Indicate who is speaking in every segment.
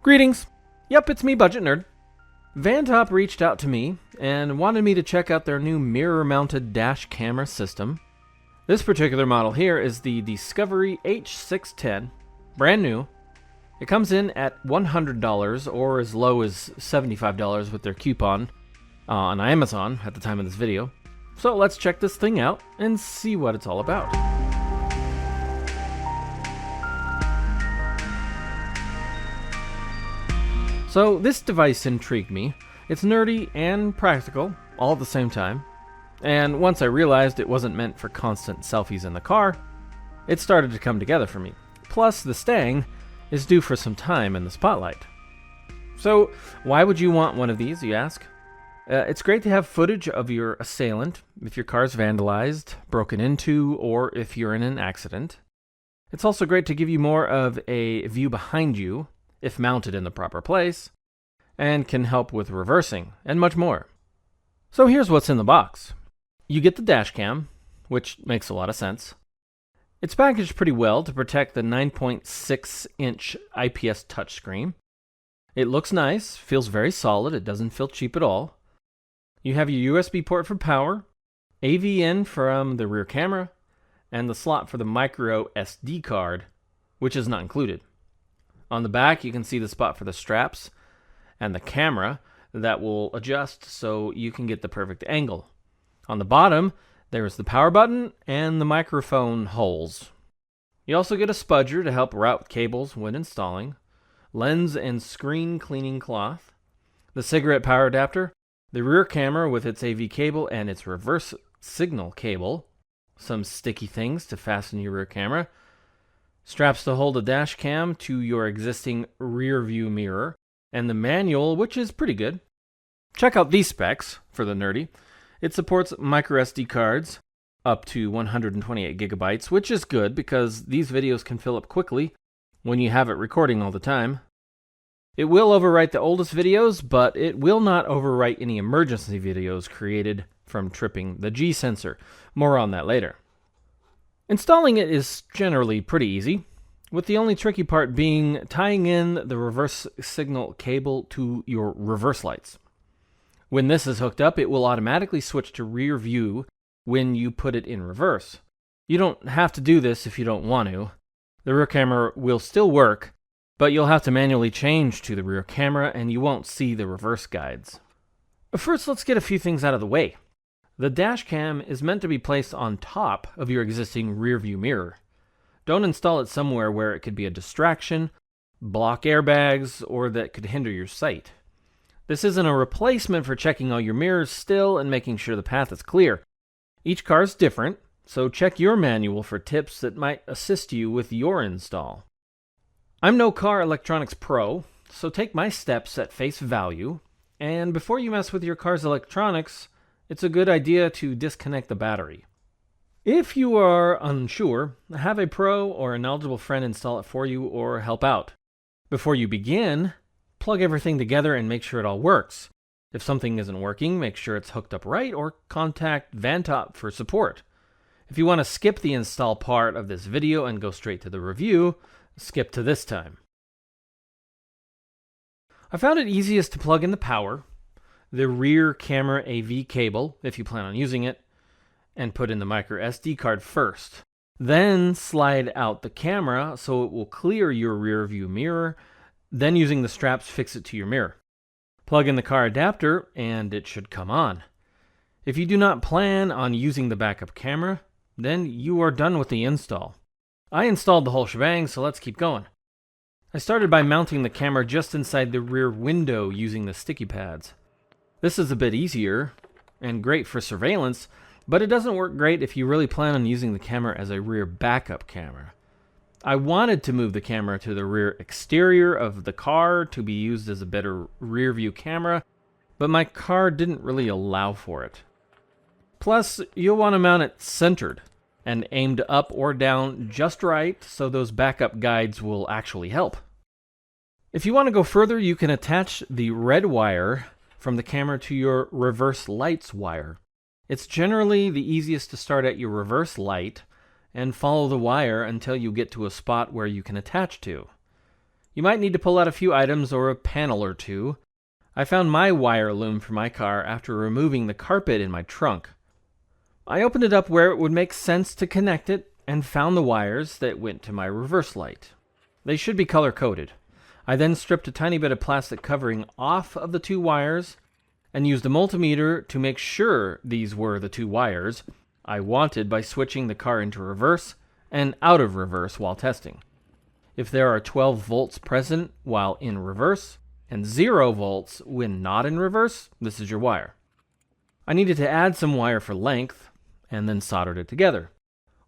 Speaker 1: Greetings! Yep, it's me, Budget Nerd. Vantop reached out to me and wanted me to check out their new mirror-mounted dash camera system. This particular model here is the Discovery H610, brand new. It comes in at $100 or as low as $75 with their coupon on Amazon at the time of this video. So let's check this thing out and see what it's all about. So this device intrigued me. It's nerdy and practical all at the same time. And once I realized it wasn't meant for constant selfies in the car, it started to come together for me. Plus, the Stang is due for some time in the spotlight. So why would you want one of these, you ask? It's great to have footage of your assailant if your car's vandalized, broken into, or if you're in an accident. It's also great to give you more of a view behind you, if mounted in the proper place, and can help with reversing, and much more. So here's what's in the box. You get the dash cam, which makes a lot of sense. It's packaged pretty well to protect the 9.6-inch IPS touchscreen. It looks nice, feels very solid, it doesn't feel cheap at all. You have your USB port for power, AV in from the rear camera, and the slot for the micro SD card, which is not included. On the back, you can see the spot for the straps and the camera that will adjust so you can get the perfect angle. On the bottom, there's the power button and the microphone holes. You also get a spudger to help route cables when installing, lens and screen cleaning cloth, the cigarette power adapter, the rear camera with its AV cable and its reverse signal cable, some sticky things to fasten your rear camera, straps to hold a dash cam to your existing rear view mirror, and the manual, which is pretty good. Check out these specs for the nerdy. It supports micro SD cards up to 128 gigabytes, which is good because these videos can fill up quickly when you have it recording all the time. It will overwrite the oldest videos, but it will not overwrite any emergency videos created from tripping the G sensor. More on that later. Installing it is generally pretty easy, with the only tricky part being tying in the reverse signal cable to your reverse lights. When this is hooked up, it will automatically switch to rear view when you put it in reverse. You don't have to do this if you don't want to. The rear camera will still work, but you'll have to manually change to the rear camera and you won't see the reverse guides. First, let's get a few things out of the way. The dash cam is meant to be placed on top of your existing rear view mirror. Don't install it somewhere where it could be a distraction, block airbags, or that could hinder your sight. This isn't a replacement for checking all your mirrors still and making sure the path is clear. Each car is different, so check your manual for tips that might assist you with your install. I'm no car electronics pro, so take my steps at face value, and before you mess with your car's electronics, it's a good idea to disconnect the battery. If you are unsure, have a pro or an eligible friend install it for you or help out. Before you begin, plug everything together and make sure it all works. If something isn't working, make sure it's hooked up right or contact Vantop for support. If you want to skip the install part of this video and go straight to the review, skip to this time. I found it easiest to plug in the power, the rear camera AV cable, if you plan on using it, and put in the micro SD card first. Then slide out the camera so it will clear your rear view mirror, then using the straps fix it to your mirror. Plug in the car adapter and it should come on. If you do not plan on using the backup camera, then you are done with the install. I installed the whole shebang, so let's keep going. I started by mounting the camera just inside the rear window using the sticky pads. This is a bit easier and great for surveillance, but it doesn't work great if you really plan on using the camera as a rear backup camera. I wanted to move the camera to the rear exterior of the car to be used as a better rear view camera, but my car didn't really allow for it. Plus, you'll want to mount it centered and aimed up or down just right so those backup guides will actually help. If you want to go further, you can attach the red wire from the camera to your reverse lights wire. It's generally the easiest to start at your reverse light and follow the wire until you get to a spot where you can attach to. You might need to pull out a few items or a panel or two. I found my wire loom for my car after removing the carpet in my trunk. I opened it up where it would make sense to connect it and found the wires that went to my reverse light. They should be color-coded. I then stripped a tiny bit of plastic covering off of the two wires and used a multimeter to make sure these were the two wires I wanted by switching the car into reverse and out of reverse while testing. If there are 12 volts present while in reverse and 0 volts when not in reverse, this is your wire. I needed to add some wire for length and then soldered it together.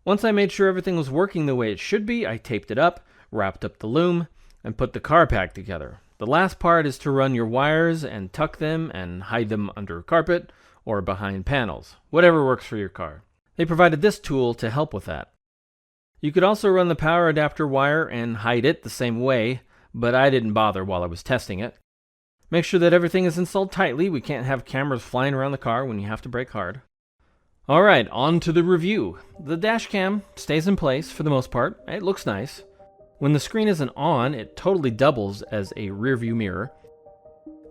Speaker 1: Once I made sure everything was working the way it should be, I taped it up, wrapped up the loom, and put the car pack together. The last part is to run your wires and tuck them and hide them under carpet or behind panels, whatever works for your car. They provided this tool to help with that. You could also run the power adapter wire and hide it the same way, but I didn't bother while I was testing it. Make sure that everything is installed tightly. We can't have cameras flying around the car when you have to brake hard. Alright, on to the review. The dash cam stays in place for the most part. It looks nice. When the screen isn't on, it totally doubles as a rearview mirror.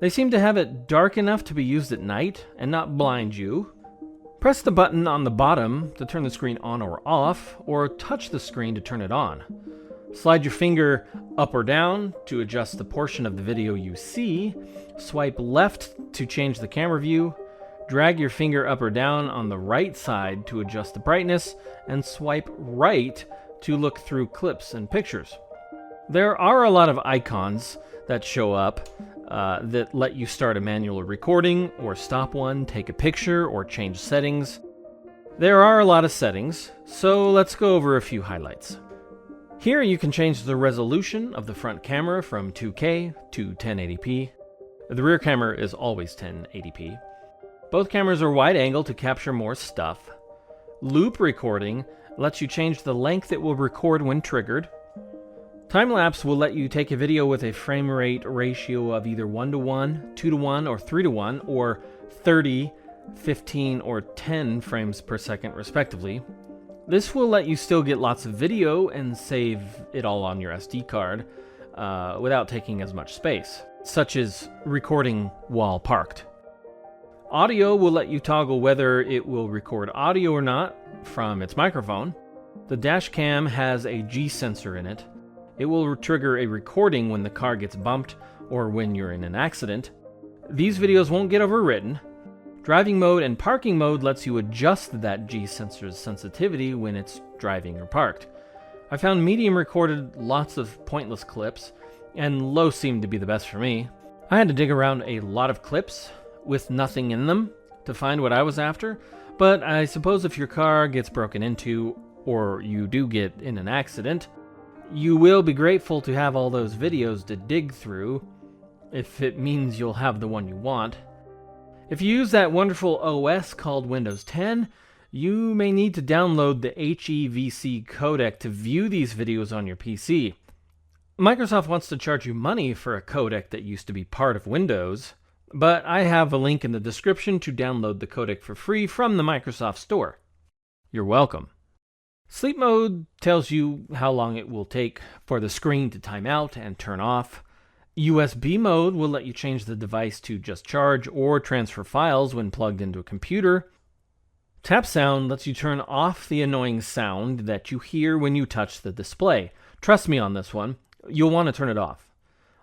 Speaker 1: They seem to have it dark enough to be used at night and not blind you. Press the button on the bottom to turn the screen on or off, or touch the screen to turn it on. Slide your finger up or down to adjust the portion of the video you see. Swipe left to change the camera view. Drag your finger up or down on the right side to adjust the brightness, and swipe right to look through clips and pictures. There are a lot of icons that show up that let you start a manual recording or stop one, take a picture, or change settings. There are a lot of settings, so let's go over a few highlights. Here you can change the resolution of the front camera from 2K to 1080p. The rear camera is always 1080p. Both cameras are wide angle to capture more stuff. Loop recording lets you change the length it will record when triggered. Time-lapse will let you take a video with a frame rate ratio of either 1:1, 2:1, or 3:1, or 30, 15, or 10 frames per second respectively. This will let you still get lots of video and save it all on your SD card without taking as much space, such as recording while parked. Audio will let you toggle whether it will record audio or not from its microphone. The dash cam has a G sensor in it. It will trigger a recording when the car gets bumped or when you're in an accident. These videos won't get overwritten. Driving mode and parking mode lets you adjust that G sensor's sensitivity when it's driving or parked. I found medium recorded lots of pointless clips, and low seemed to be the best for me. I had to dig around a lot of clips with nothing in them to find what I was after, but I suppose if your car gets broken into or you do get in an accident, you will be grateful to have all those videos to dig through if it means you'll have the one you want. If you use that wonderful OS called Windows 10, you may need to download the HEVC codec to view these videos on your PC. Microsoft wants to charge you money for a codec that used to be part of Windows, but I have a link in the description to download the codec for free from the Microsoft Store. You're welcome. Sleep mode tells you how long it will take for the screen to time out and turn off. USB mode will let you change the device to just charge or transfer files when plugged into a computer. Tap sound lets you turn off the annoying sound that you hear when you touch the display. Trust me on this one, you'll want to turn it off.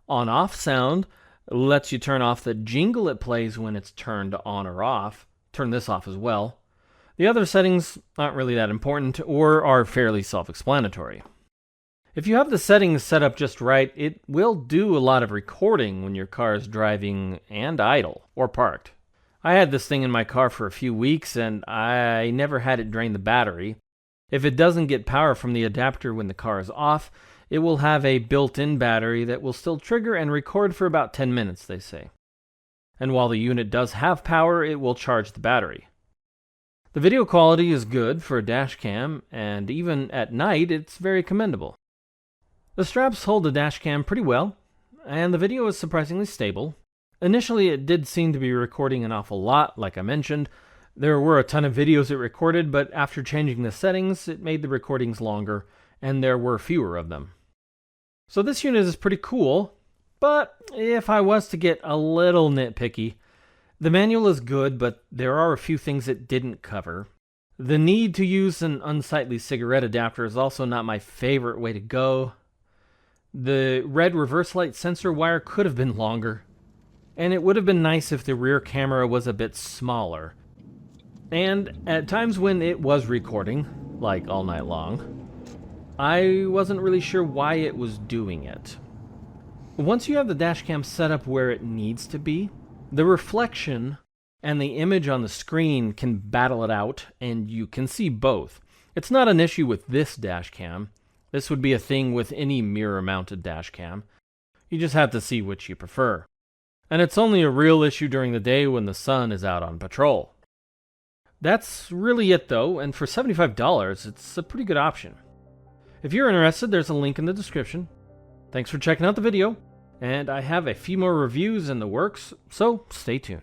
Speaker 1: On-off sound lets you turn off the jingle it plays when it's turned on or off. Turn this off as well. The other settings aren't really that important or are fairly self-explanatory. If you have the settings set up just right, it will do a lot of recording when your car is driving and idle or parked. I had this thing in my car for a few weeks and I never had it drain the battery. If it doesn't get power from the adapter when the car is off, it will have a built-in battery that will still trigger and record for about 10 minutes, they say. And while the unit does have power, it will charge the battery. The video quality is good for a dash cam, and even at night, it's very commendable. The straps hold the dash cam pretty well, and the video is surprisingly stable. Initially, it did seem to be recording an awful lot, like I mentioned. There were a ton of videos it recorded, but after changing the settings, it made the recordings longer, and there were fewer of them. So this unit is pretty cool, but if I was to get a little nitpicky, the manual is good, but there are a few things it didn't cover. The need to use an unsightly cigarette adapter is also not my favorite way to go. The red reverse light sensor wire could have been longer, and it would have been nice if the rear camera was a bit smaller. And at times when it was recording, like all night long, I wasn't really sure why it was doing it. Once you have the dashcam set up where it needs to be, the reflection and the image on the screen can battle it out, and you can see both. It's not an issue with this dashcam. This would be a thing with any mirror-mounted dashcam. You just have to see which you prefer. And it's only a real issue during the day when the sun is out on patrol. That's really it though, and for $75, it's a pretty good option. If you're interested, there's a link in the description. Thanks for checking out the video, and I have a few more reviews in the works, so stay tuned.